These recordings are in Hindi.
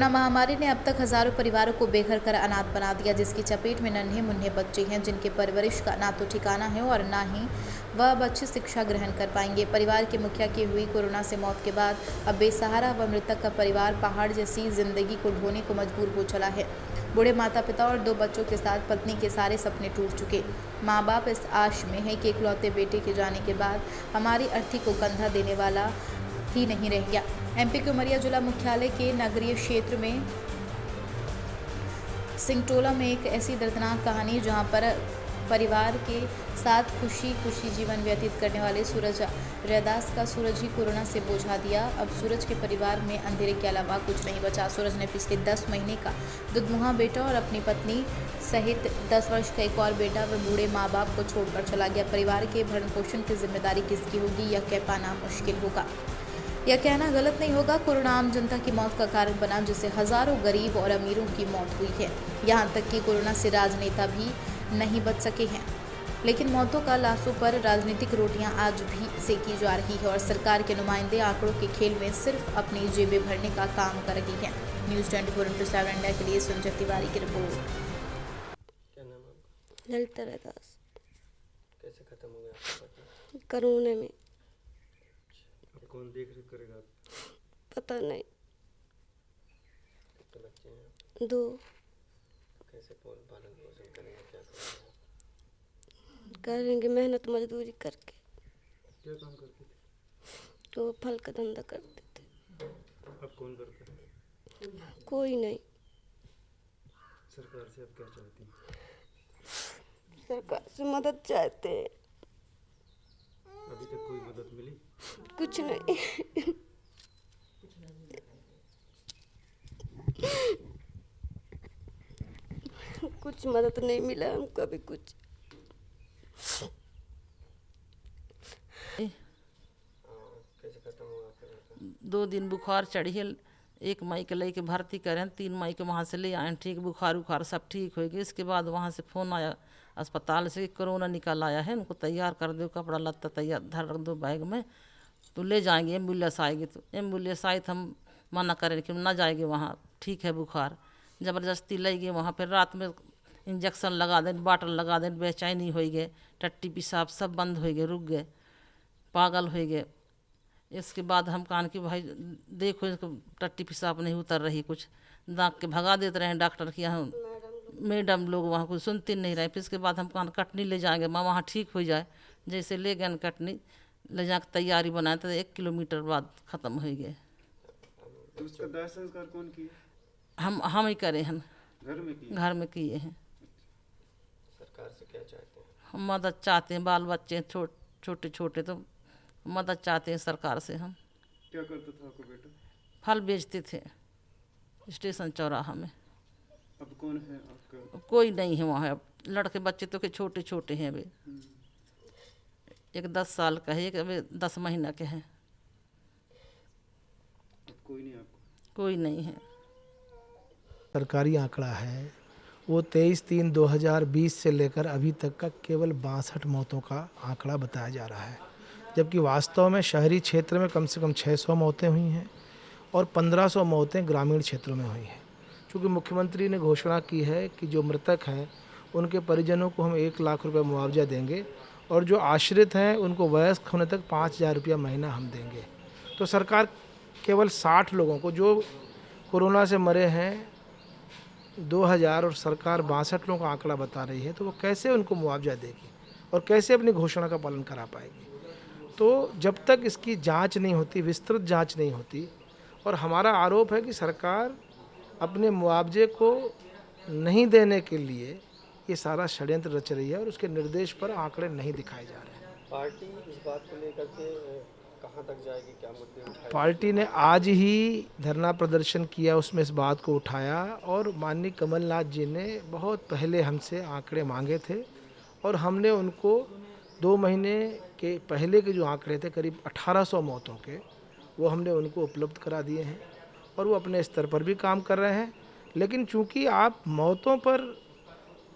कोरोना महामारी ने अब तक हजारों परिवारों को बेघर कर अनाथ बना दिया, जिसकी चपेट में नन्हे मुन्ने बच्चे हैं जिनके परवरिश का ना तो ठिकाना है और ना ही वह अब अच्छी शिक्षा ग्रहण कर पाएंगे। परिवार के मुखिया की हुई कोरोना से मौत के बाद अब बेसहारा व मृतक का परिवार पहाड़ जैसी जिंदगी को ढोने को मजबूर हो चला है। बूढ़े माता पिता और 2 बच्चों के साथ पत्नी के सारे सपने टूट चुके। माँ बाप इस आश में है कि इकलौते बेटे के जाने के बाद हमारी अर्थी को कंधा देने वाला ही नहीं रह गया। एमपी के उमरिया जिला मुख्यालय के नगरीय क्षेत्र में सिंगटोला में एक ऐसी दर्दनाक कहानी जहां पर परिवार के साथ खुशी खुशी जीवन व्यतीत करने वाले सूरज रैदास का सूरज ही कोरोना से बोझा दिया। अब सूरज के परिवार में अंधेरे के अलावा कुछ नहीं बचा। सूरज ने पिछले 10 महीने का दुधमुहा बेटा और अपनी पत्नी सहित 10 वर्ष का एक और बेटा व बूढ़े माँ बाप को छोड़कर चला गया। परिवार के भरण पोषण की जिम्मेदारी किसकी होगी, यह कह पाना मुश्किल होगा। यह कहना गलत नहीं होगा, कोरोना आम जनता की मौत का कारण बना, जिससे हजारों गरीब और अमीरों की मौत हुई है। यहाँ तक कि कोरोना से राजनेता भी नहीं बच सके हैं, लेकिन मौतों का लाशों पर राजनीतिक रोटियां आज भी सेकी जा रही है और सरकार के नुमाइंदे आंकड़ों के खेल में सिर्फ अपनी जेबें भरने का काम कर रही हैं। न्यूज़ 24/7 इंडिया के लिए संजय तिवारी की रिपोर्ट। क्या नाम है आपका? ललिता रैदास। कैसे खत्म हो गया आपका पति? कोरोना में। कौन देख रेख करेगा? पता नहीं। कितने बच्चे हैं? 2। कैसे पालन पोषण करेंगे, क्या करेंगे मेहनत मजदूरी करके। क्या काम करते थे? तो फल का धंधा करते थे। अब कौन करता है? कोई नहीं। सरकार से अब क्या चाहती हैं? सरकार से मदद चाहते हैं। अभी तक कोई मदद मिली? कुछ नहीं। कुछ मदद नहीं मिला हमको अभी कुछ। कैसे खत्म हुआ फिर? 2 दिन बुखार चढ़ी है। 1 मई के लेके भर्ती करें, 3 मई के वहाँ से ले आए, ठीक बुखार सब ठीक हो गया। इसके बाद वहाँ से फ़ोन आया अस्पताल से, कोरोना निकल आया है, उनको तैयार कर दो, कपड़ा लत्ता तैयार धर रख दो बैग में, तो ले जाएंगे, एम्बुलेंस आएगी। तो एम्बुलेंस आई तो हम मना करें कि ना जाएंगे वहाँ, ठीक है बुखार। ज़बरदस्ती ले गए वहाँ, फिर रात में इंजेक्शन लगा दें, बाटल लगा दें, बेचैनी हो गए, टट्टी पेशाब सब बंद हो गए, रुक गए, पागल हो गए। इसके बाद हम कहा कि भाई देखो इसको टट्टी पेशाब नहीं उतर रही, कुछ दाग के भगा देते रहे डॉक्टर के यहाँ, मैडम लोग वहाँ कुछ सुनते नहीं रहे। फिर इसके बाद हम कहा कटनी ले जाएंगे, माँ वहाँ ठीक हो जाए। जैसे ले गए कटनी, ले जाकर तैयारी बनाए तो 1 किलोमीटर बाद ख़त्म हो गए। तो उसका दाह संस्कार कौन किया? हम ही करे हैं, घर में किए हैं। सरकार से क्या चाहते हैं? हम मदद चाहते हैं, बाल बच्चे छोटे छोटे तो मदद चाहते हैं सरकार से। हम क्या करता था आपका बेटा? फल बेचते थे स्टेशन चौराहा में। अब कौन है आपका? कोई नहीं है वहाँ। अब लड़के बच्चे तो के छोटे छोटे हैं अभी, एक 10 साल का है, एक अभी 10 महीना के हैं। अब कोई नहीं आपको? कोई नहीं है। सरकारी आंकड़ा है वो 23/3/2020 से लेकर अभी तक का केवल 62 मौतों का आंकड़ा बताया जा रहा है, जबकि वास्तव में शहरी क्षेत्र में कम से कम 600 मौतें हुई हैं और 1500 मौतें ग्रामीण क्षेत्रों में हुई हैं। चूँकि मुख्यमंत्री ने घोषणा की है कि जो मृतक हैं उनके परिजनों को हम 1 लाख रुपये मुआवजा देंगे और जो आश्रित हैं उनको वयस्क होने तक 5000 रुपया महीना हम देंगे। तो सरकार केवल 60 लोगों को जो कोरोना से मरे हैं 2000 और सरकार 62 लोगों का आंकड़ा बता रही है, तो वो कैसे उनको मुआवजा देगी और कैसे अपनी घोषणा का पालन करा पाएगी। तो जब तक इसकी जांच नहीं होती, विस्तृत जांच नहीं होती, और हमारा आरोप है कि सरकार अपने मुआवजे को नहीं देने के लिए ये सारा षड्यंत्र रच रही है और उसके निर्देश पर आंकड़े नहीं दिखाए जा रहे हैं। पार्टी इस बात को लेकर के कहाँ तक जाएगी, क्या मुद्दे उठाएगी? पार्टी ने आज ही धरना प्रदर्शन किया, उसमें इस बात को उठाया और माननीय कमलनाथ जी ने बहुत पहले हमसे आंकड़े मांगे थे और हमने उनको 2 महीने के पहले के जो आंकड़े थे करीब 1800 मौतों के, वो हमने उनको उपलब्ध करा दिए हैं और वो अपने स्तर पर भी काम कर रहे हैं। लेकिन चूंकि आप मौतों पर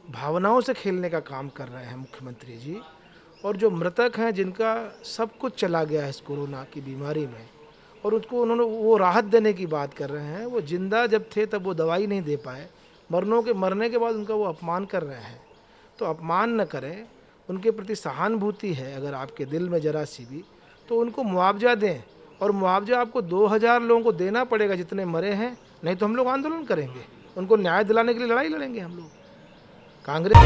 भावनाओं से खेलने का काम कर रहे हैं मुख्यमंत्री जी, और जो मृतक हैं जिनका सब कुछ चला गया है इस कोरोना की बीमारी में, और उसको उन्होंने वो राहत देने की बात कर रहे हैं। वो जिंदा जब थे तब वो दवाई नहीं दे पाए, मरने के बाद उनका वो अपमान कर रहे हैं। तो अपमान न करें, उनके प्रति सहानुभूति है अगर आपके दिल में जरा सी भी, तो उनको मुआवजा दें। और मुआवजा आपको 2000 लोगों को देना पड़ेगा जितने मरे हैं, नहीं तो हम लोग आंदोलन करेंगे, उनको न्याय दिलाने के लिए लड़ाई लड़ेंगे हम लोग। कांग्रेस